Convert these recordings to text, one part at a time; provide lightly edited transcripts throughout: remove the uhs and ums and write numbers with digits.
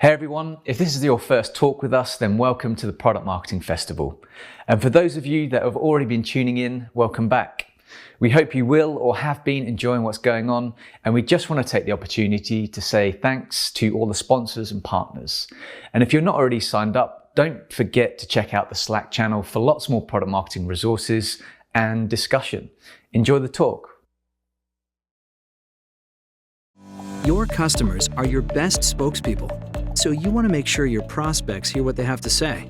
Hey everyone, if this is your first talk with us, then welcome to the Product Marketing Festival. And for those of you that have already been tuning in, welcome back. We hope you will or have been enjoying what's going on, and we just want to take the opportunity to say thanks to all the sponsors and partners. And if you're not already signed up, don't forget to check out the Slack channel for lots more product marketing resources and discussion. Enjoy the talk. Your customers are your best spokespeople, so you want to make sure your prospects hear what they have to say.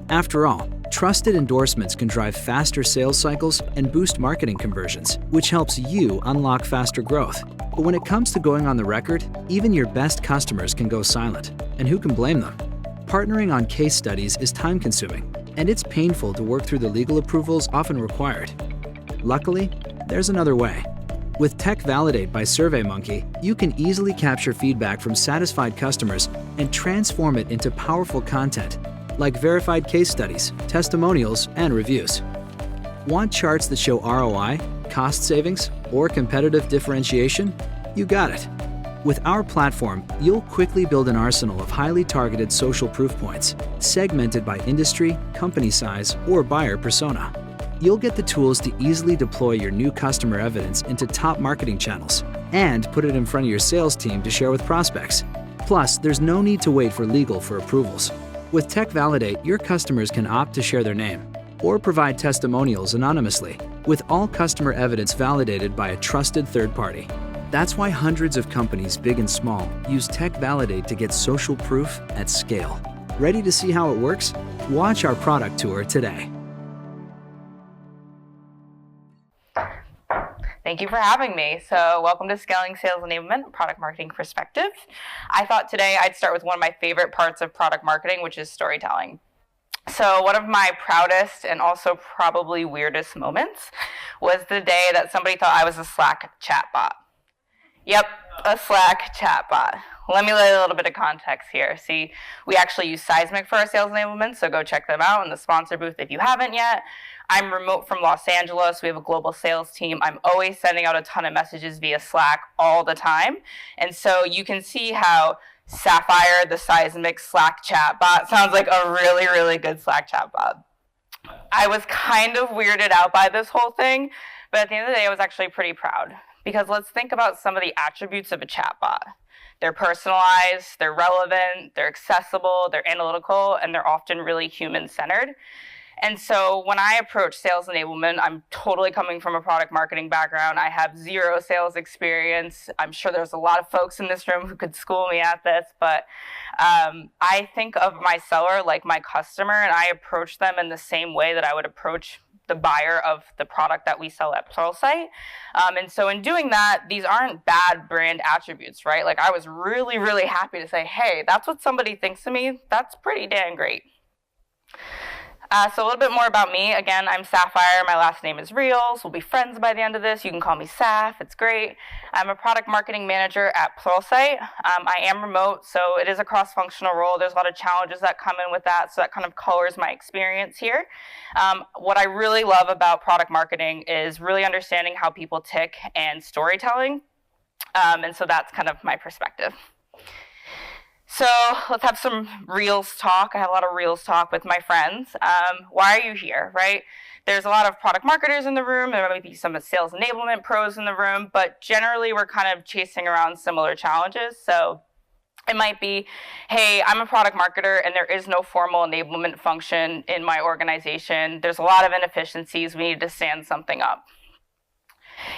After all, trusted endorsements can drive faster sales cycles and boost marketing conversions, which helps you unlock faster growth. But when it comes to going on the record, even your best customers can go silent, and who can blame them? Partnering on case studies is time-consuming, and it's painful to work through the legal approvals often required. Luckily, there's another way. With Tech Validate by SurveyMonkey, you can easily capture feedback from satisfied customers and transform it into powerful content, like verified case studies, testimonials, and reviews. Want charts that show ROI, cost savings, or competitive differentiation? You got it. With our platform, you'll quickly build an arsenal of highly targeted social proof points, segmented by industry, company size, or buyer persona. You'll get the tools to easily deploy your new customer evidence into top marketing channels and put it in front of your sales team to share with prospects. Plus, there's no need to wait for legal for approvals. With Tech Validate, your customers can opt to share their name or provide testimonials anonymously, with all customer evidence validated by a trusted third party. That's why hundreds of companies, big and small, use Tech Validate to get social proof at scale. Ready to see how it works? Watch our product tour today. Thank you for having me. So welcome to Scaling Sales Enablement, Product Marketing Perspective. I thought today I'd start with one of my favorite parts of product marketing, which is storytelling. So one of my proudest and also probably weirdest moments was the day that somebody thought I was a Slack chatbot. Yep, a Slack chatbot. Let me lay a little bit of context here. See, we actually use Seismic for our sales enablement, so go check them out in the sponsor booth if you haven't yet. I'm remote from Los Angeles. We have a global sales team. I'm always sending out a ton of messages via Slack all the time. And so you can see how Sapphire, the Seismic Slack chatbot, sounds like a really, really good Slack chatbot. I was kind of weirded out by this whole thing, but at the end of the day, I was actually pretty proud. Because let's think about some of the attributes of a chatbot. They're personalized, they're relevant, they're accessible, they're analytical, and they're often really human-centered. And so when I approach sales enablement, I'm totally coming from a product marketing background. I have zero sales experience. I'm sure there's a lot of folks in this room who could school me at this, but I think of my seller like my customer, and I approach them in the same way that I would approach the buyer of the product that we sell at Pluralsight. And so in doing that, these aren't bad brand attributes, right? Like I was really, really happy to say, hey, that's what somebody thinks of me. That's pretty dang great. So a little bit more about me. Again, I'm Sapphire. My last name is Reels. We'll be friends by the end of this. You can call me Saf. It's great. I'm a product marketing manager at Pluralsight. I am remote, so it is a cross-functional role. There's a lot of challenges that come in with that, so that kind of colors my experience here. What I really love about product marketing is really understanding how people tick and storytelling. And so that's kind of my perspective. So let's have some Reels talk. I have a lot of Reels talk with my friends. Why are you here, right? There's a lot of product marketers in the room. There might be some sales enablement pros in the room, but generally we're kind of chasing around similar challenges. So it might be, hey, I'm a product marketer and there is no formal enablement function in my organization. There's a lot of inefficiencies. We need to stand something up.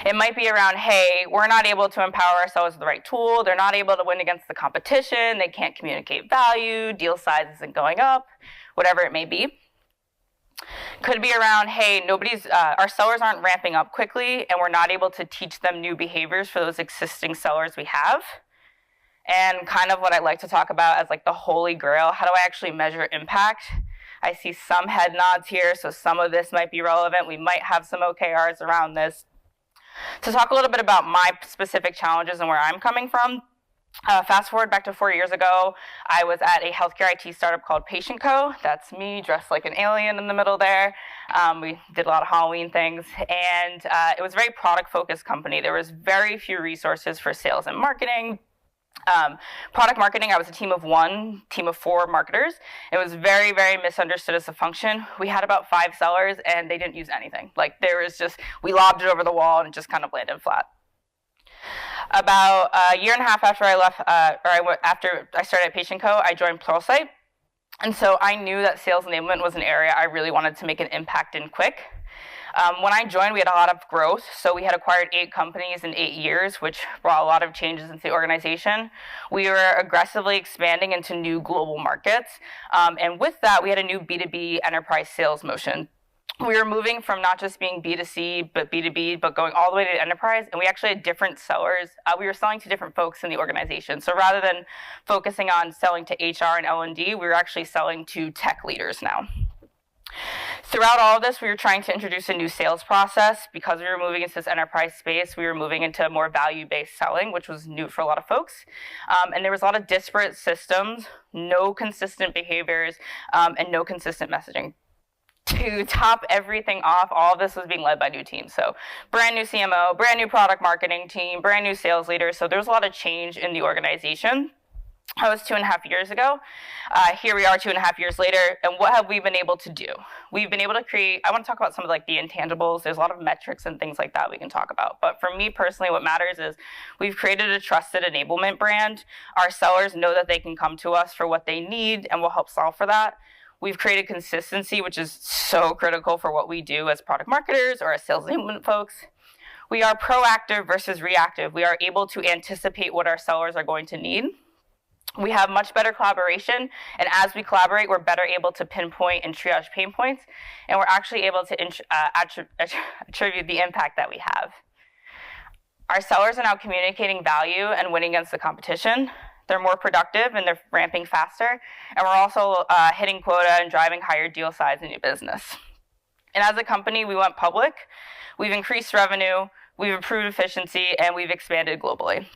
It might be around, hey, we're not able to empower ourselves with the right tool. They're not able to win against the competition. They can't communicate value. Deal size isn't going up, whatever it may be. Could be around, hey, our sellers aren't ramping up quickly and we're not able to teach them new behaviors for those existing sellers we have. And kind of what I like to talk about as like the holy grail, how do I actually measure impact? I see some head nods here, so some of this might be relevant. We might have some OKRs around this. To talk a little bit about my specific challenges and where I'm coming from, fast forward back to 4 years ago, I was at a healthcare IT startup called Patient Co. That's me dressed like an alien in the middle there. We did a lot of Halloween things, and it was a very product-focused company. There was very few resources for sales and marketing. Product marketing, I was a team of 4 marketers. It was very, very misunderstood as a function. We had about 5 sellers and they didn't use anything. Like there was just, we lobbed it over the wall and it just kind of landed flat. About a year and a half after I left, after I started at Patient Co, I joined Pluralsight. And so I knew that sales enablement was an area I really wanted to make an impact in quick. When I joined, we had a lot of growth. So we had acquired 8 companies in 8 years, which brought a lot of changes into the organization. We were aggressively expanding into new global markets. And with that, we had a new B2B enterprise sales motion. We were moving from not just being B2C, but B2B, but going all the way to enterprise. And we actually had different sellers. We were selling to different folks in the organization. So rather than focusing on selling to HR and L&D, we were actually selling to tech leaders now. Throughout all of this, we were trying to introduce a new sales process. Because we were moving into this enterprise space, we were moving into more value-based selling, which was new for a lot of folks. And there was a lot of disparate systems, no consistent behaviors, and no consistent messaging. To top everything off, all of this was being led by new teams. So brand new CMO, brand new product marketing team, brand new sales leaders. So there's a lot of change in the organization. That was 2.5 years ago. Here we are 2.5 years later, and what have we been able to do? We've been able to create, I want to talk about some of like the intangibles. There's a lot of metrics and things like that we can talk about. But for me personally, what matters is we've created a trusted enablement brand. Our sellers know that they can come to us for what they need, and we'll help solve for that. We've created consistency, which is so critical for what we do as product marketers or as sales enablement folks. We are proactive versus reactive. We are able to anticipate what our sellers are going to need. We have much better collaboration, and as we collaborate, we're better able to pinpoint and triage pain points, and we're actually able to attribute the impact that we have. Our sellers are now communicating value and winning against the competition. They're more productive and they're ramping faster, and we're also hitting quota and driving higher deal size in new business. And as a company, we went public, we've increased revenue, we've improved efficiency, and we've expanded globally.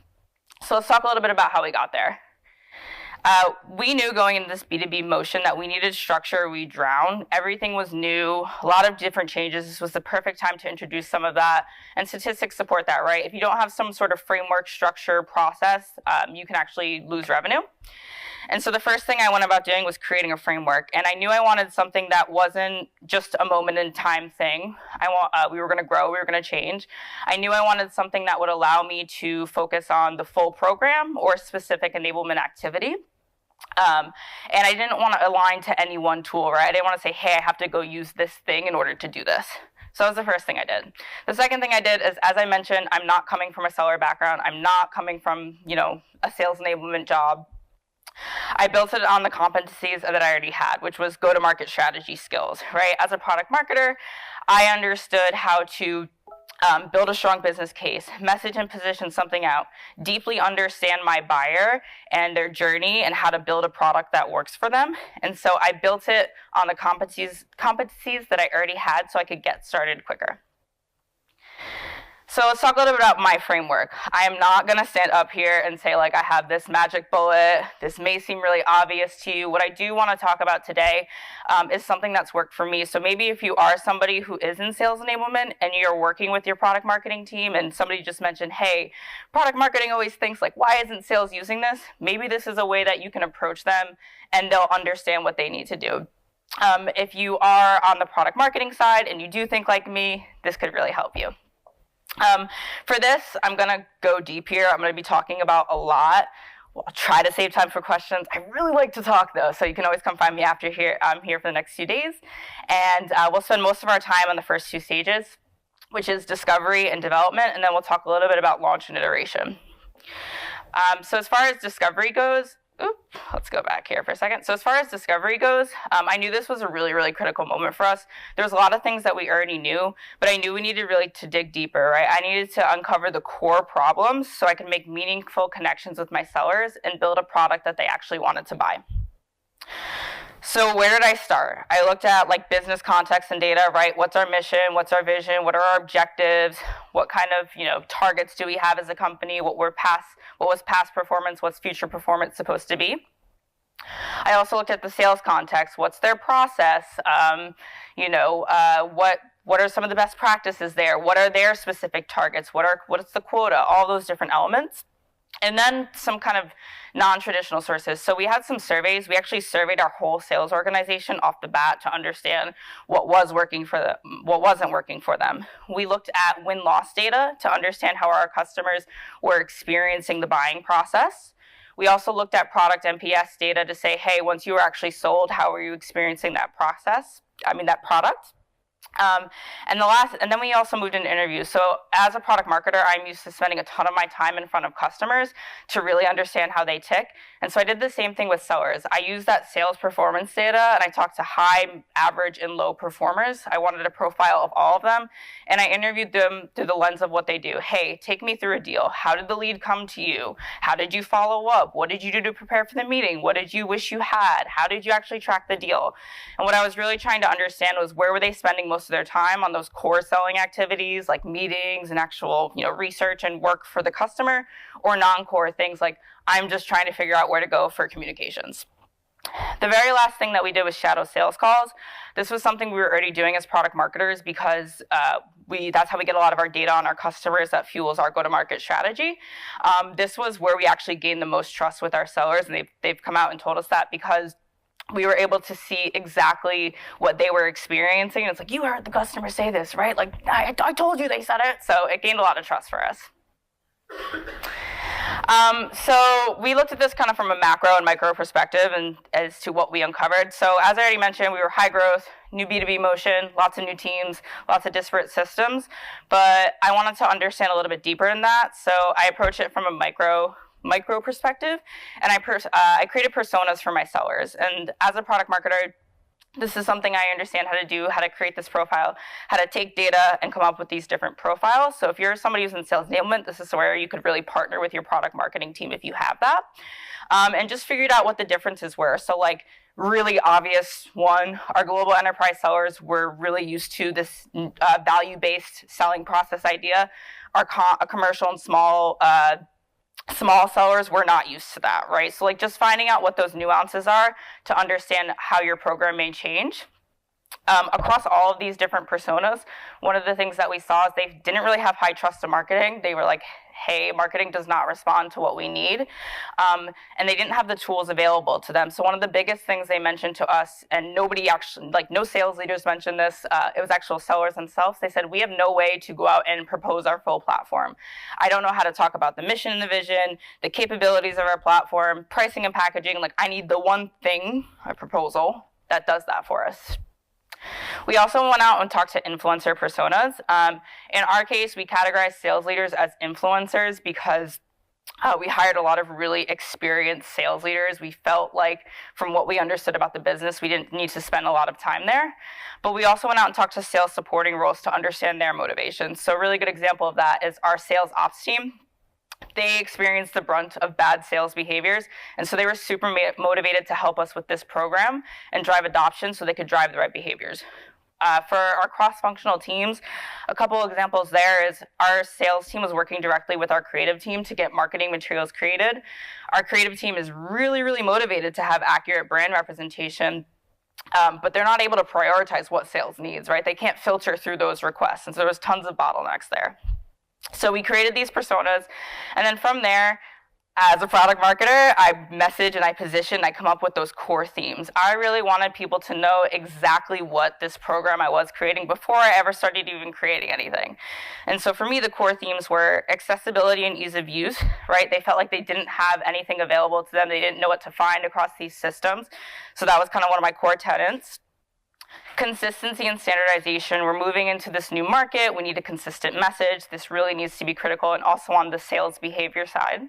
So let's talk a little bit about how we got there. We knew going into this B2B motion that we needed structure or we drown. Everything was new, a lot of different changes. This was the perfect time to introduce some of that, and statistics support that, right? If you don't have some sort of framework, structure, process, you can actually lose revenue. And so the first thing I went about doing was creating a framework, and I knew I wanted something that wasn't just a moment in time thing. We were going to grow, we were going to change. I knew I wanted something that would allow me to focus on the full program or specific enablement activity. And I didn't want to align to any one tool, right? I didn't want to say, hey, I have to go use this thing in order to do this. So that was the first thing I did. The second thing I did is, as I mentioned, I'm not coming from a seller background. I'm not coming from, a sales enablement job. I built it on the competencies that I already had, which was go-to-market strategy skills, right? As a product marketer, I understood how to build a strong business case, message and position something out, deeply understand my buyer and their journey and how to build a product that works for them. And so I built it on the competencies that I already had so I could get started quicker. So let's talk a little bit about my framework. I am not going to stand up here and say, I have this magic bullet. This may seem really obvious to you. What I do want to talk about today is something that's worked for me. So maybe if you are somebody who is in sales enablement and you're working with your product marketing team and somebody just mentioned, hey, product marketing always thinks why isn't sales using this? Maybe this is a way that you can approach them and they'll understand what they need to do. If you are on the product marketing side and you do think like me, this could really help you. For this, I'm going to go deep here. I'm going to be talking about a lot. I'll try to save time for questions. I really like to talk, though, so you can always come find me after here. I'm here for the next few days. And we'll spend most of our time on the first 2 stages, which is discovery and development, and then we'll talk a little bit about launch and iteration. So as far as discovery goes, let's go back here for a second. So as far as discovery goes, I knew this was a really, really critical moment for us. There was a lot of things that we already knew, but I knew we needed really to dig deeper, right? I needed to uncover the core problems so I could make meaningful connections with my sellers and build a product that they actually wanted to buy. So where did I start? I looked at business context and data, right? What's our mission? What's our vision? What are our objectives? What kind of, targets do we have as a company? What was past performance? What's future performance supposed to be? I also looked at the sales context. What's their process? What are some of the best practices there? What are their specific targets? What's the quota? All those different elements. And then some kind of non-traditional sources. So we had some surveys. We actually surveyed our whole sales organization off the bat to understand what was working for them, what wasn't working for them. We looked at win-loss data to understand how our customers were experiencing the buying process. We also looked at product NPS data to say, hey, once you were actually sold, how are you experiencing that product? And then we also moved into interviews. So as a product marketer, I'm used to spending a ton of my time in front of customers to really understand how they tick. And so I did the same thing with sellers. I used that sales performance data and I talked to high, average, and low performers. I wanted a profile of all of them. And I interviewed them through the lens of what they do. Hey, take me through a deal. How did the lead come to you? How did you follow up? What did you do to prepare for the meeting? What did you wish you had? How did you actually track the deal? And what I was really trying to understand was where were they spending most of their time on those core selling activities like meetings and actual research and work for the customer, or non-core things like I'm just trying to figure out where to go for communications. The very last thing that we did was shadow sales calls. This was something we were already doing as product marketers because that's how we get a lot of our data on our customers that fuels our go-to-market strategy. This was where we actually gained the most trust with our sellers, and they've come out and told us that because we were able to see exactly what they were experiencing. And it's like, you heard the customer say this, right? Like, I told you they said it. So it gained a lot of trust for us. So we looked at this kind of from a macro and micro perspective and as to what we uncovered. So as I already mentioned, we were high growth, new B2B motion, lots of new teams, lots of disparate systems. But I wanted to understand a little bit deeper in that. So I approached it from a micro perspective, and I created personas for my sellers. And as a product marketer, this is something I understand how to do, how to create this profile, how to take data and come up with these different profiles. So if you're somebody who's in sales enablement, this is where you could really partner with your product marketing team if you have that, and just figured out what the differences were. So like really obvious one, our global enterprise sellers were really used to this value-based selling process idea. Our commercial and small sellers were not used to that, right? So like just finding out what those nuances are to understand how your program may change. Across all of these different personas, one of the things that we saw is they didn't really have high trust in marketing. They were like, hey, marketing does not respond to what we need. And they didn't have the tools available to them. So one of the biggest things they mentioned to us, and nobody actually, like no sales leaders mentioned this, it was actual sellers themselves. They said, we have no way to go out and propose our full platform. I don't know how to talk about the mission and the vision, the capabilities of our platform, pricing and packaging. Like I need the one thing, a proposal, that does that for us. We also went out and talked to influencer personas. In our case, we categorized sales leaders as influencers because we hired a lot of really experienced sales leaders. We felt like from what we understood about the business, we didn't need to spend a lot of time there. But we also went out and talked to sales supporting roles to understand their motivations. So a really good example of that is our sales ops team. They experienced the brunt of bad sales behaviors, and so they were super motivated to help us with this program and drive adoption so they could drive the right behaviors. For our cross-functional teams, a couple of examples there is our sales team was working directly with our creative team to get marketing materials created. Our creative team is really, really motivated to have accurate brand representation, but they're not able to prioritize what sales needs, right? They can't filter through those requests, and so there was tons of bottlenecks there. So we created these personas, and then from there, as a product marketer, I message and I position, I come up with those core themes. I really wanted people to know exactly what this program I was creating before I ever started even creating anything. And so for me, the core themes were accessibility and ease of use, right? They felt like they didn't have anything available to them. They didn't know what to find across these systems. So that was kind of one of my core tenets. Consistency and standardization. We're moving into this new market. We need a consistent message. This really needs to be critical, and also on the sales behavior side.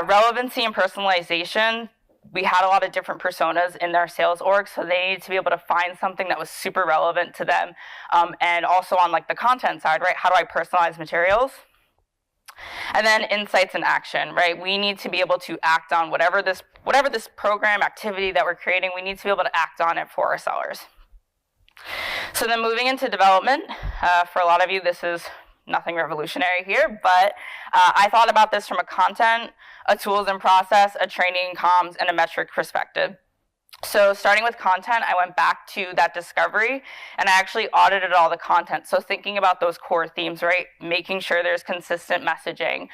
Relevancy and personalization. We had a lot of different personas in their sales org, so they needed to be able to find something that was super relevant to them. And also on like the content side, right? How do I personalize materials? And then insights and action, right? We need to be able to act on whatever this program activity that we're creating, we need to be able to act on it for our sellers. So then moving into development, for a lot of you, this is nothing revolutionary here, but I thought about this from a content, a tools and process, a training, comms, and a metric perspective. So starting with content, I went back to that discovery and I actually audited all the content. So thinking about those core themes, right? Making sure there's consistent messaging,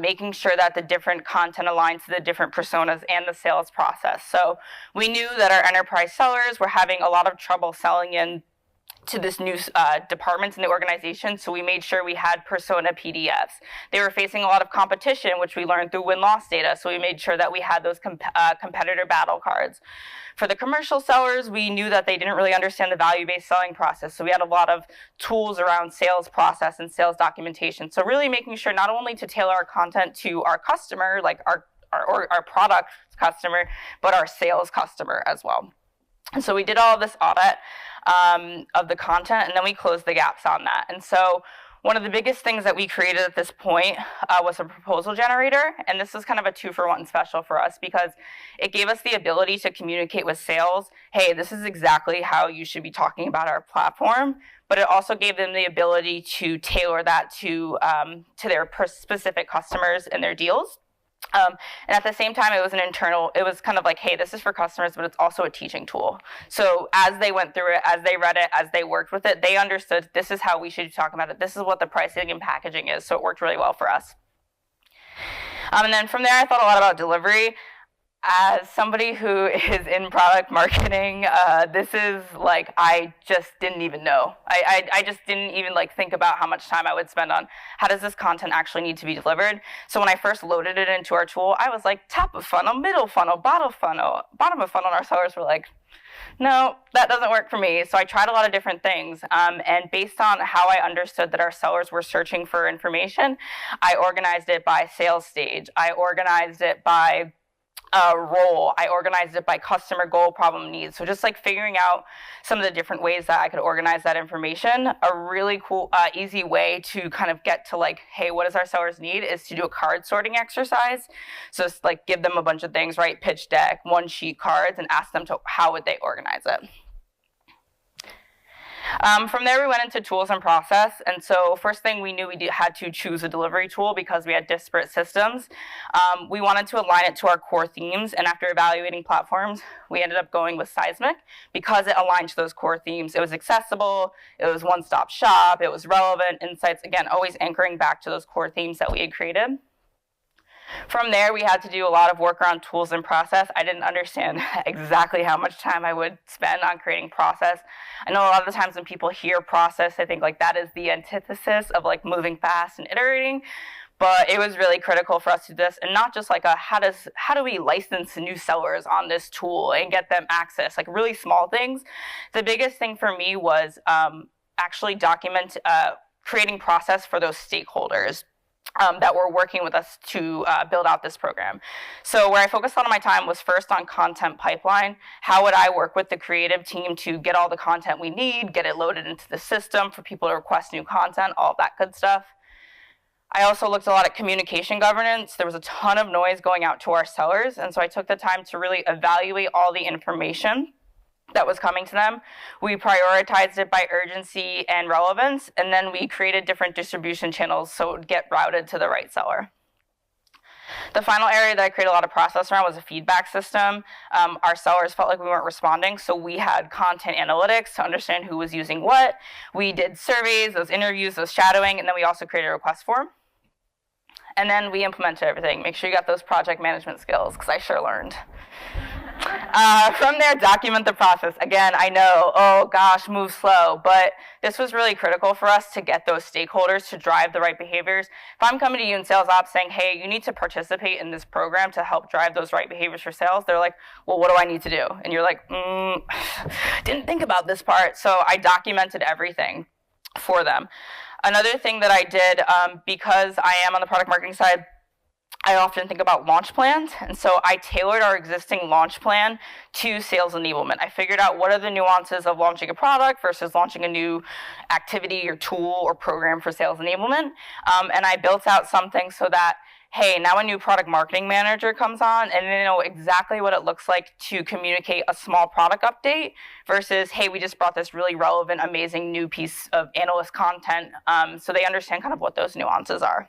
making sure that the different content aligns to the different personas and the sales process. So we knew that our enterprise sellers were having a lot of trouble selling in to this new departments in the organization, so we made sure we had persona PDFs. They were facing a lot of competition, which we learned through win-loss data, so we made sure that we had those competitor battle cards. For the commercial sellers, we knew that they didn't really understand the value-based selling process, so we had a lot of tools around sales process and sales documentation. So really making sure not only to tailor our content to our customer, like our product customer, but our sales customer as well. And so we did all of this audit of the content, and then we closed the gaps on that. And so one of the biggest things that we created at this point was a proposal generator, and this was kind of a 2-for-1 special for us because it gave us the ability to communicate with sales, hey, this is exactly how you should be talking about our platform, but it also gave them the ability to tailor that to their specific customers and their deals. And at the same time, it was kind of like, hey, this is for customers, but it's also a teaching tool. So as they went through it, as they read it, as they worked with it, they understood this is how we should talk about it. This is what the pricing and packaging is. So it worked really well for us. And then from there, I thought a lot about delivery. As somebody who is in product marketing, this is like, I just didn't even know. I just didn't even think about how much time I would spend on how does this content actually need to be delivered. So when I first loaded it into our tool, I was like, top of funnel, middle funnel, bottom of funnel, and our sellers were like, no, that doesn't work for me. So I tried a lot of different things. And based on how I understood that our sellers were searching for information, I organized it by sales stage. I organized it by role. I organized it by customer goal, problem, needs. So just figuring out some of the different ways that I could organize that information. A really cool, easy way to kind of get to hey, what does our sellers need is to do a card sorting exercise. So it's give them a bunch of things, right? Pitch deck, 1-sheet cards, and ask them how would they organize it. From there, we went into tools and process. And so first thing we knew we had to choose a delivery tool because we had disparate systems. We wanted to align it to our core themes. And after evaluating platforms, we ended up going with Seismic because it aligned to those core themes. It was accessible. It was one-stop shop. It was relevant insights. Again, always anchoring back to those core themes that we had created. From there, we had to do a lot of work around tools and process. I didn't understand exactly how much time I would spend on creating process. I know a lot of the times when people hear process, they think that is the antithesis of moving fast and iterating. But it was really critical for us to do this, and not just how do we license new sellers on this tool and get them access, really small things. The biggest thing for me was actually creating process for those stakeholders that were working with us to build out this program. So where I focused a lot of my time was first on content pipeline. How would I work with the creative team to get all the content we need, get it loaded into the system for people to request new content, all of that good stuff. I also looked a lot at communication governance. There was a ton of noise going out to our sellers, and so I took the time to really evaluate all the information that was coming to them. We prioritized it by urgency and relevance, and then we created different distribution channels so it would get routed to the right seller. The final area that I created a lot of process around was a feedback system. Our sellers felt like we weren't responding, so we had content analytics to understand who was using what. We did surveys, those interviews, those shadowing, and then we also created a request form. And then we implemented everything. Make sure you got those project management skills, because I sure learned. From there, document the process. Again, I know, oh gosh, move slow, but this was really critical for us to get those stakeholders to drive the right behaviors. If I'm coming to you in sales ops saying, hey, you need to participate in this program to help drive those right behaviors for sales, they're like, well, what do I need to do? And you're like, didn't think about this part. So I documented everything for them. Another thing that I did, because I am on the product marketing side, I often think about launch plans, and so I tailored our existing launch plan to sales enablement. I figured out what are the nuances of launching a product versus launching a new activity or tool or program for sales enablement, and I built out something so that, hey, now a new product marketing manager comes on and they know exactly what it looks like to communicate a small product update versus, hey, we just brought this really relevant, amazing new piece of analyst content, so they understand kind of what those nuances are.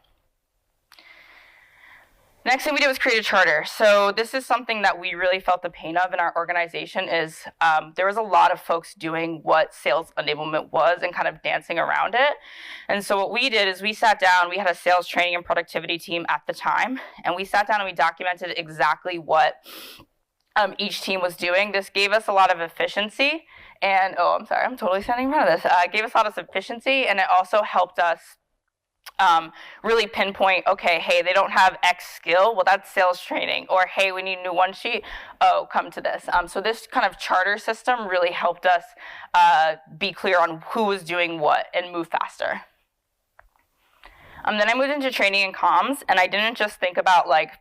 Next thing we did was create a charter. So this is something that we really felt the pain of in our organization is there was a lot of folks doing what sales enablement was and kind of dancing around it. And so what we did is we sat down, we had a sales training and productivity team at the time, and we sat down and we documented exactly what each team was doing. This gave us a lot of efficiency and, oh, I'm sorry, I'm totally standing in front of this. It gave us a lot of efficiency, and it also helped us really pinpoint, okay, hey, they don't have X skill, well, that's sales training. Or, hey, we need a new one sheet, oh, come to this. So this kind of charter system really helped us be clear on who was doing what and move faster. Then I moved into training and comms, and I didn't just think about like,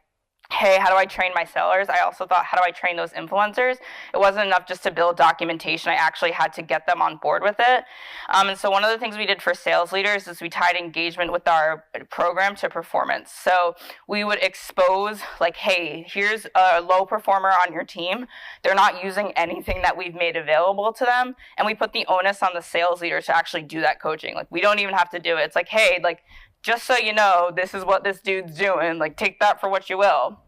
hey, how do I train my sellers? I also thought, how do I train those influencers? It wasn't enough just to build documentation. I actually had to get them on board with it. And so one of the things we did for sales leaders is we tied engagement with our program to performance. So we would expose like, hey, here's a low performer on your team. They're not using anything that we've made available to them. And we put the onus on the sales leader to actually do that coaching. Like, we don't even have to do it. It's like, hey, like, just so you know, this is what this dude's doing. Like, take that for what you will.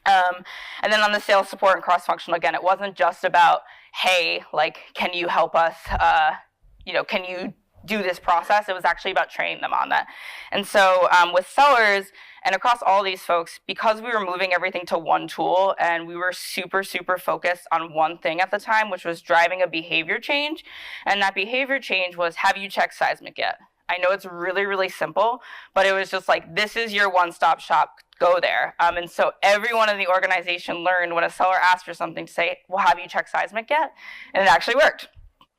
And then on the sales support and cross-functional, again, it wasn't just about, hey, like, can you help us, can you do this process? It was actually about training them on that. And so with sellers and across all these folks, because we were moving everything to one tool and we were super, super focused on one thing at the time, which was driving a behavior change. And that behavior change was, have you checked Seismic yet? I know it's really, really simple, but it was just like, this is your one-stop shop, go there. And so everyone in the organization learned when a seller asked for something to say, well, have you checked Seismic yet? And it actually worked.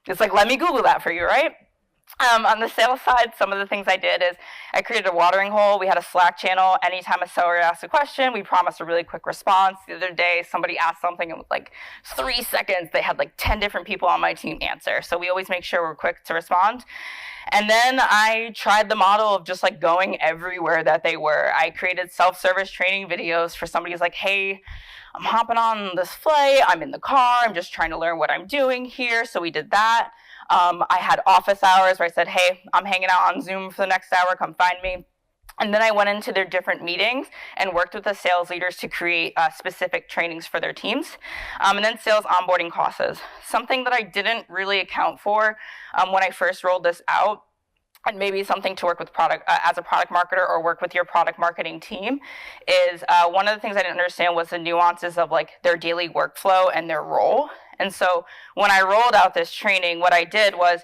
It's like, let me Google that for you, right? On the sales side, some of the things I did is I created a watering hole. We had a Slack channel. Anytime a seller asked a question, we promised a really quick response. The other day, somebody asked something, and with like 3 seconds, they had like 10 different people on my team answer. So we always make sure we're quick to respond. And then I tried the model of just like going everywhere that they were. I created self-service training videos for somebody who's like, hey, I'm hopping on this flight. I'm in the car. I'm just trying to learn what I'm doing here. So we did that. I had office hours where I said, hey, I'm hanging out on Zoom for the next hour. Come find me. And then I went into their different meetings and worked with the sales leaders to create specific trainings for their teams. And then sales onboarding classes. Something that I didn't really account for when I first rolled this out, and maybe something to work with product as a product marketer or work with your product marketing team, is one of the things I didn't understand was the nuances of like their daily workflow and their role. And so when I rolled out this training, what I did was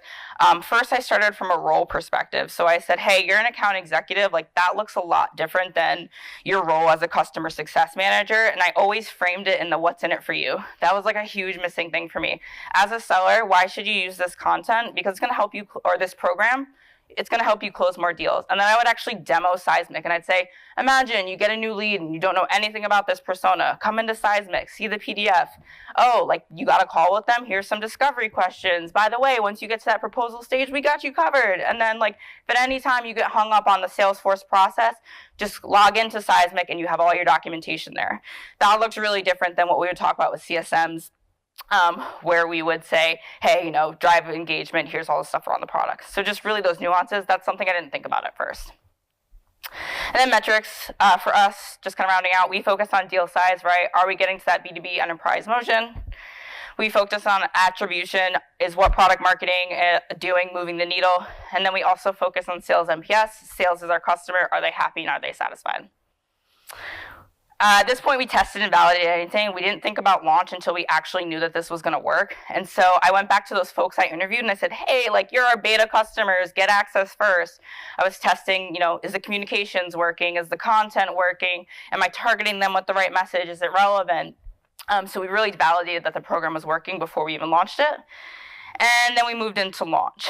first I started from a role perspective. So I said, hey, you're an account executive. Like, that looks a lot different than your role as a customer success manager. And I always framed it in the what's in it for you. That was like a huge missing thing for me. As a seller, why should you use this content? Because it's going to help you, or this program, it's going to help you close more deals. And then I would actually demo Seismic, and I'd say, imagine you get a new lead and you don't know anything about this persona. Come into Seismic, see the PDF. Oh, like, you got a call with them? Here's some discovery questions. By the way, once you get to that proposal stage, we got you covered. And then, like, if at any time you get hung up on the Salesforce process, just log into Seismic and you have all your documentation there. That looks really different than what we would talk about with CSMs. Where we would say, hey, drive engagement, here's all the stuff around the product. So just really those nuances, that's something I didn't think about at first. And then metrics for us, just kind of rounding out, we focus on deal size, right? Are we getting to that B2B enterprise motion? We focus on attribution, is what product marketing doing, moving the needle? And then we also focus on sales NPS. Sales is our customer. Are they happy and are they satisfied? At this point, we tested and validated anything. We didn't think about launch until we actually knew that this was going to work. And so I went back to those folks I interviewed and I said, hey, like, you're our beta customers, get access first. I was testing, is the communications working? Is the content working? Am I targeting them with the right message? Is it relevant? So we really validated that the program was working before we even launched it. And then we moved into launch.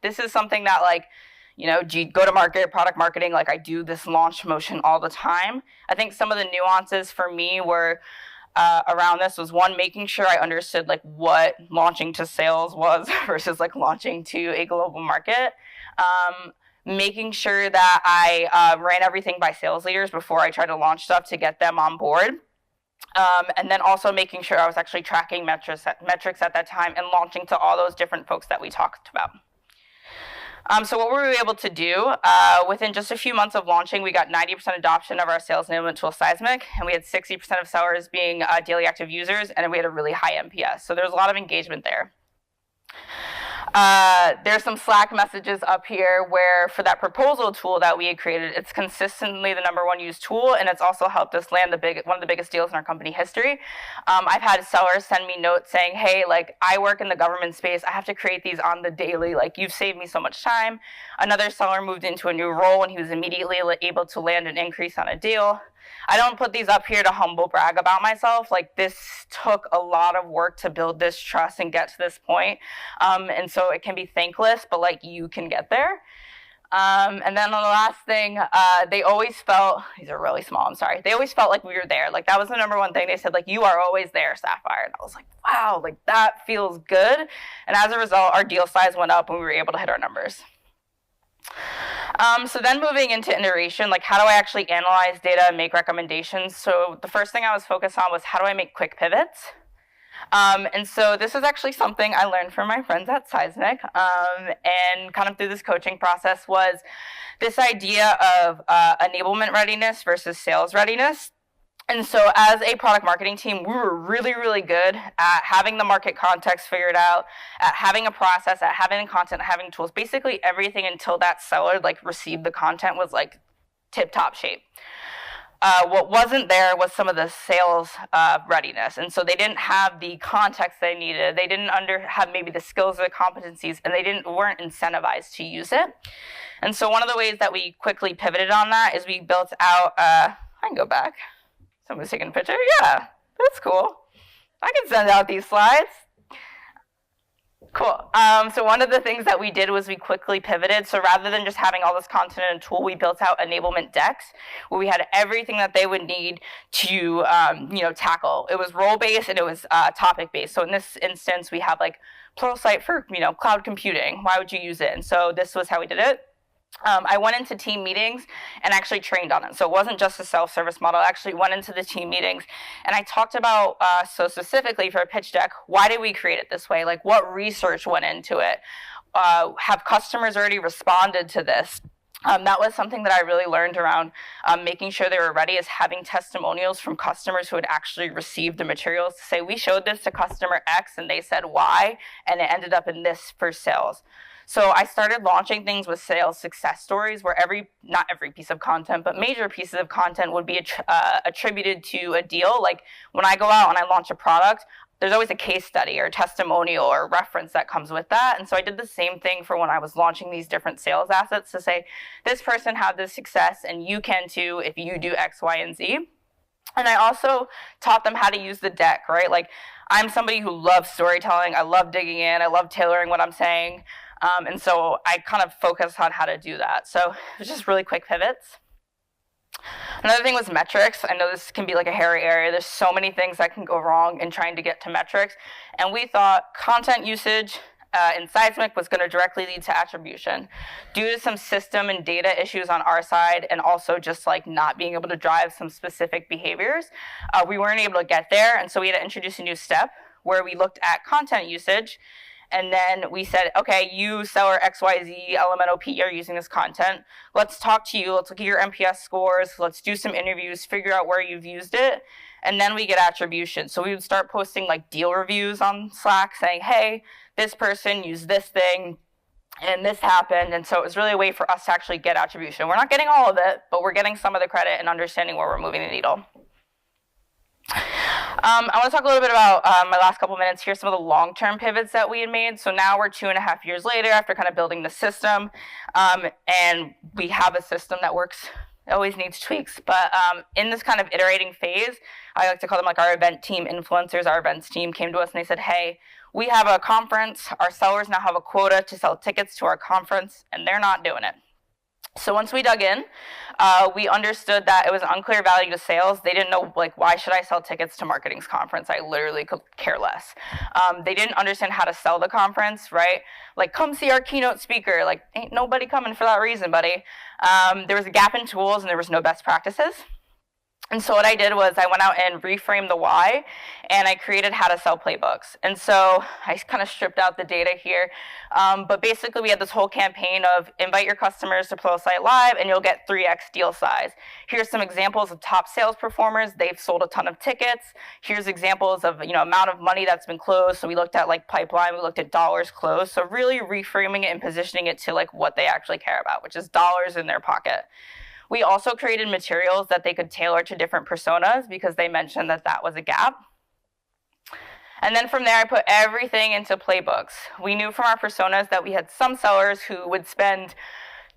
This is something that, like, go to market, product marketing, like, I do this launch motion all the time. I think some of the nuances for me were around this was, one, making sure I understood like what launching to sales was versus like launching to a global market. Making sure that I ran everything by sales leaders before I tried to launch stuff to get them on board. And then also making sure I was actually tracking metrics at that time and launching to all those different folks that we talked about. So what were we able to do? Within just a few months of launching, we got 90% adoption of our sales enablement tool, Seismic, and we had 60% of sellers being daily active users, and we had a really high NPS. So there's a lot of engagement there. There's some Slack messages up here where for that proposal tool that we had created, it's consistently the #1 used tool, and it's also helped us land one of the biggest deals in our company history. I've had sellers send me notes saying, hey, like, I work in the government space, I have to create these on the daily, like, you've saved me so much time. Another seller moved into a new role and he was immediately able to land an increase on a deal. I don't put these up here to humble brag about myself. Like, this took a lot of work to build this trust and get to this point. And so it can be thankless, but like, you can get there. And then on the last thing, they always felt, these are really small, I'm sorry. They always felt like we were there. Like, that was the #1 thing. They said, like, you are always there, Sapphire. And I was like, wow, like, that feels good. And as a result, our deal size went up and we were able to hit our numbers. So then moving into iteration, like, how do I actually analyze data and make recommendations? So the first thing I was focused on was how do I make quick pivots? And so this is actually something I learned from my friends at Seismic, and kind of through this coaching process was this idea of enablement readiness versus sales readiness. And so as a product marketing team, we were really, really good at having the market context figured out, at having a process, at having content, having tools, basically everything until that seller like received the content was like tip-top shape. What wasn't there was some of the sales readiness. And so they didn't have the context they needed. They didn't have maybe the skills or the competencies, and they weren't incentivized to use it. And so one of the ways that we quickly pivoted on that is we built out, I can go back. Someone's taking a picture? Yeah, that's cool. I can send out these slides. Cool. So one of the things that we did was we quickly pivoted. So rather than just having all this content in a tool, we built out enablement decks where we had everything that they would need to, tackle. It was role-based and it was topic-based. So in this instance, we have like Pluralsight for, cloud computing. Why would you use it? And so this was how we did it. I went into team meetings and actually trained on it. So it wasn't just a self-service model. I actually went into the team meetings and I talked about, so specifically for a pitch deck, why did we create it this way? Like, what research went into it? Have customers already responded to this? That was something that I really learned around making sure they were ready, is having testimonials from customers who had actually received the materials to say, we showed this to customer X and they said Y, and it ended up in this for sales. So I started launching things with sales success stories where not every piece of content, but major pieces of content would be attributed to a deal. Like when I go out and I launch a product, there's always a case study or a testimonial or a reference that comes with that. And so I did the same thing for when I was launching these different sales assets to say, this person had this success and you can too if you do X, Y, and Z. And I also taught them how to use the deck, right? Like, I'm somebody who loves storytelling. I love digging in. I love tailoring what I'm saying. And so I kind of focused on how to do that. So it was just really quick pivots. Another thing was metrics. I know this can be like a hairy area. There's so many things that can go wrong in trying to get to metrics. And we thought content usage in Seismic was going to directly lead to attribution. Due to some system and data issues on our side, and also just like not being able to drive some specific behaviors, we weren't able to get there. And so we had to introduce a new step where we looked at content usage. And then we said, okay, you seller XYZ, LMNOP, you're using this content. Let's talk to you. Let's look at your NPS scores. Let's do some interviews, figure out where you've used it. And then we get attribution. So we would start posting like deal reviews on Slack saying, hey, this person used this thing and this happened. And so it was really a way for us to actually get attribution. We're not getting all of it, but we're getting some of the credit and understanding where we're moving the needle. I want to talk a little bit about my last couple minutes here, some of the long-term pivots that we had made. So now we're 2.5 years later after kind of building the system, and we have a system that works. It always needs tweaks, but in this kind of iterating phase, I like to call them like our event team influencers. Our events team came to us and they said, hey, we have a conference. Our sellers now have a quota to sell tickets to our conference, and they're not doing it. So once we dug in, we understood that it was an unclear value to sales. They didn't know, like, why should I sell tickets to marketing's conference? I literally could care less. They didn't understand how to sell the conference, right? Like, come see our keynote speaker. Like, ain't nobody coming for that reason, buddy. There was a gap in tools and there was no best practices. And so what I did was I went out and reframed the why, and I created how to sell playbooks. And so I kind of stripped out the data here. But basically, we had this whole campaign of invite your customers to Pluralsight Live, and you'll get 3x deal size. Here's some examples of top sales performers. They've sold a ton of tickets. Here's examples of amount of money that's been closed. So we looked at like pipeline. We looked at dollars closed. So really reframing it and positioning it to like what they actually care about, which is dollars in their pocket. We also created materials that they could tailor to different personas because they mentioned that that was a gap. And then from there, I put everything into playbooks. We knew from our personas that we had some sellers who would spend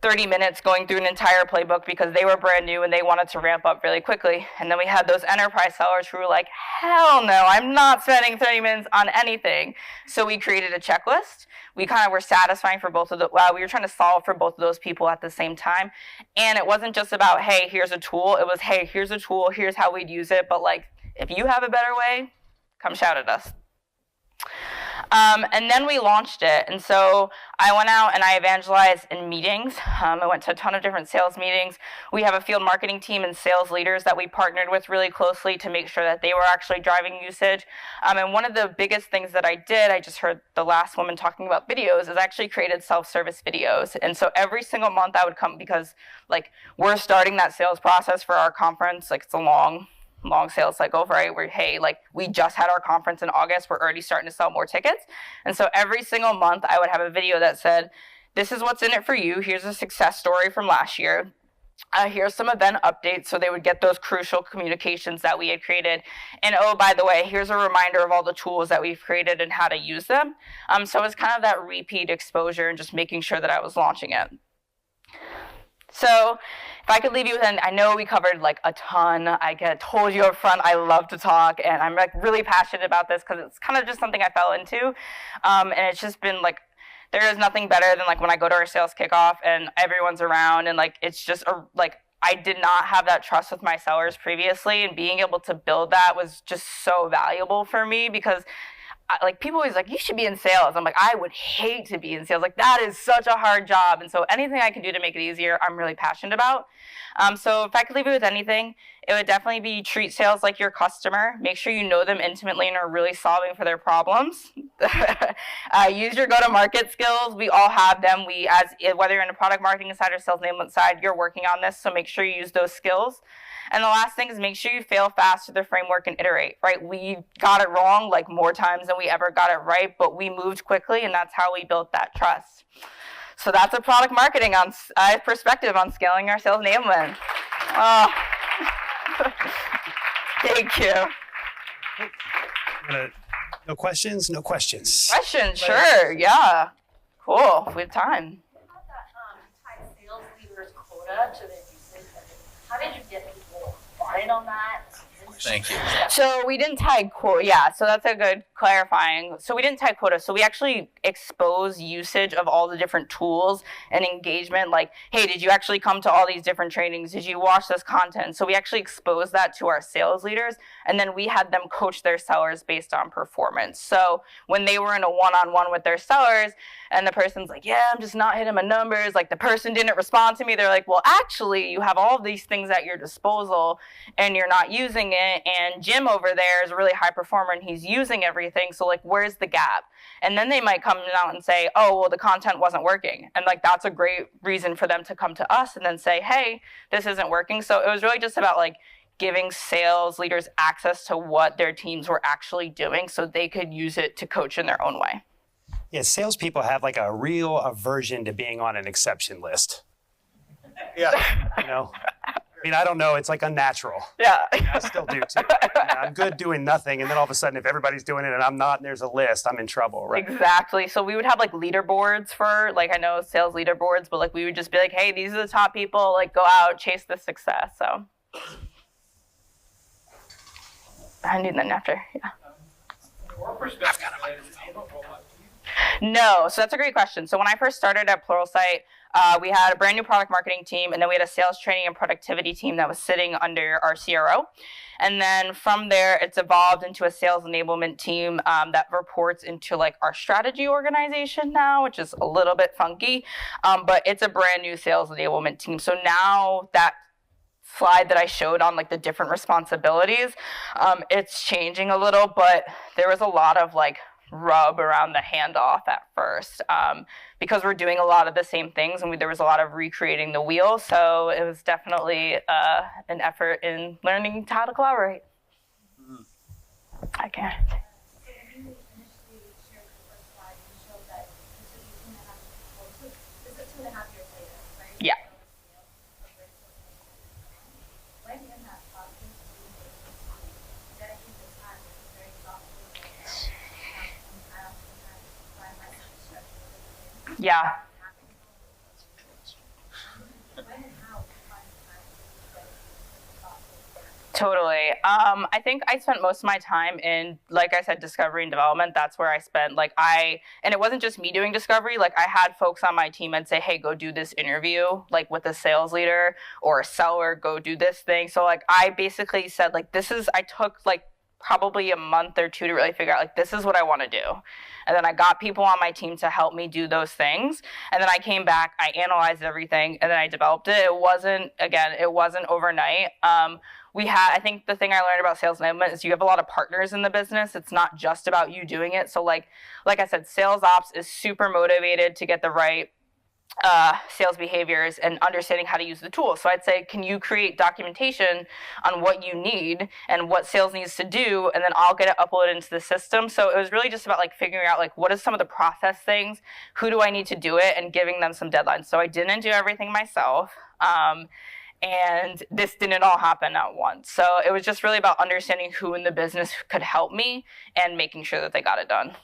30 minutes going through an entire playbook because they were brand new and they wanted to ramp up really quickly. And then we had those enterprise sellers who were like, hell no, I'm not spending 30 minutes on anything. So we created a checklist. We kind of were satisfying for both of the, we were trying to solve for both of those people at the same time. And it wasn't just about, hey, here's a tool. It was, hey, here's a tool. Here's how we'd use it. But like, if you have a better way, come shout at us. And then we launched it. And so I went out and I evangelized in meetings. I went to a ton of different sales meetings. We have a field marketing team and sales leaders that we partnered with really closely to make sure that they were actually driving usage. And one of the biggest things that I did, I just heard the last woman talking about videos, is I actually created self-service videos. And so every single month I would come, because like we're starting that sales process for our conference. Like it's a long sales cycle, right? Where, hey, like we just had our conference in August, we're already starting to sell more tickets. And so every single month I would have a video that said, this is what's in it for you. Here's a success story from last year. Here's some event updates. So they would get those crucial communications that we had created. And oh, by the way, here's a reminder of all the tools that we've created and how to use them. So it's kind of that repeat exposure and just making sure that I was launching it. So if I could leave you with, I know we covered like a ton. Told you up front, I love to talk, and I'm like really passionate about this because it's kind of just something I fell into. And it's just been like, there is nothing better than like when I go to our sales kickoff and everyone's around and like, it's just like, I did not have that trust with my sellers previously, and being able to build that was just so valuable for me because like people always like, you should be in sales. I'm like, I would hate to be in sales. Like that is such a hard job. And so anything I can do to make it easier, I'm really passionate about. So if I could leave you with anything, it would definitely be treat sales like your customer. Make sure you know them intimately and are really solving for their problems. Use your go-to-market skills. We all have them. Whether you're in a product marketing side or sales enablement side, you're working on this. So make sure you use those skills. And the last thing is make sure you fail fast to the framework and iterate, right? We got it wrong like more times than we ever got it right, but we moved quickly and that's how we built that trust. So that's a product marketing perspective on scaling our sales enablement. Thank you. No questions? No questions. Questions, sure, yeah. Cool, we have time. How about that tied sales leaders quota to their usage? How did you get people buying on that? Thank you. So we didn't tie quota. Yeah, so that's a good clarifying. So we didn't tie quota. So we actually expose usage of all the different tools and engagement. Like, hey, did you actually come to all these different trainings? Did you watch this content? So we actually exposed that to our sales leaders, and then we had them coach their sellers based on performance. So when they were in a one-on-one with their sellers, and the person's like, yeah, I'm just not hitting my numbers. Like the person didn't respond to me. They're like, well, actually, you have all of these things at your disposal, and you're not using it. And Jim over there is a really high performer and he's using everything. So like, where's the gap? And then they might come out and say, oh, well, the content wasn't working. And like, that's a great reason for them to come to us and then say, hey, this isn't working. So it was really just about like giving sales leaders access to what their teams were actually doing so they could use it to coach in their own way. Yeah, salespeople have like a real aversion to being on an exception list. Yeah. You know? I mean, I don't know. It's like unnatural. Yeah. I still do too. I'm good doing nothing, and then all of a sudden, if everybody's doing it and I'm not, and there's a list, I'm in trouble, right? Exactly. So we would have like leaderboards for, like, I know sales leaderboards, but like we would just be like, hey, these are the top people. Like, go out, chase the success. So I knew then after, yeah. Your perspective, No, so that's a great question. So when I first started at Pluralsight, we had a brand new product marketing team, and then we had a sales training and productivity team that was sitting under our CRO. And then from there, it's evolved into a sales enablement team that reports into like our strategy organization now, which is a little bit funky, but it's a brand new sales enablement team. So now that slide that I showed on like the different responsibilities, it's changing a little, but there was a lot of like rub around the handoff at first, because we're doing a lot of the same things, and there was a lot of recreating the wheel. So it was definitely an effort in learning how to collaborate. I can't. Yeah. Yeah. Totally. I think I spent most of my time in, like I said, discovery and development. That's where I spent, and it wasn't just me doing discovery. Like, I had folks on my team and say, hey, go do this interview, like with a sales leader or a seller, go do this thing. So like, I basically said, like, I took like probably a month or two to really figure out, like, this is what I want to do. And then I got people on my team to help me do those things. And then I came back, I analyzed everything, and then I developed it. It wasn't overnight. I think the thing I learned about sales enablement is you have a lot of partners in the business. It's not just about you doing it. So like I said, sales ops is super motivated to get the right sales behaviors and understanding how to use the tool. So I'd say, can you create documentation on what you need and what sales needs to do, and then I'll get it uploaded into the system. So it was really just about like figuring out like, what is some of the process things, who do I need to do it, and giving them some deadlines. So I didn't do everything myself. And this didn't all happen at once. So it was just really about understanding who in the business could help me and making sure that they got it done.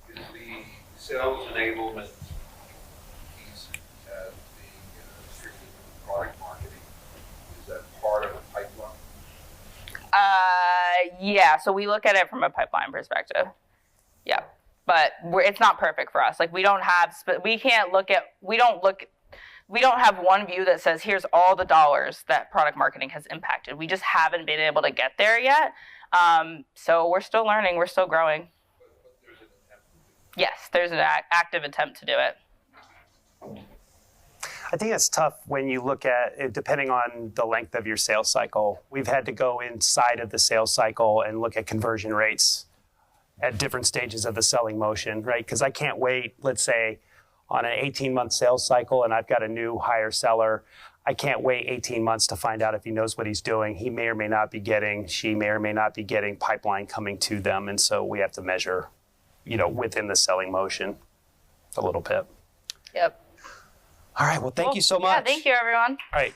Is the sales enablement piece as being strictly product marketing, is that part of a pipeline? Yeah, so we look at it from a pipeline perspective. Yeah, but it's not perfect for us. Like, we don't have one view that says, here's all the dollars that product marketing has impacted. We just haven't been able to get there yet. So we're still learning, we're still growing. But there's an attempt. Yes, there's an active attempt to do it. I think it's tough when you look at it, depending on the length of your sales cycle. We've had to go inside of the sales cycle and look at conversion rates at different stages of the selling motion, right? Because I can't wait, let's say, on an 18-month sales cycle, and I've got a new hire seller. I can't wait 18 months to find out if he knows what he's doing. She may or may not be getting pipeline coming to them. And so we have to measure, within the selling motion a little bit. Yep. All right, well, thank you so much. Yeah, thank you, everyone. All right.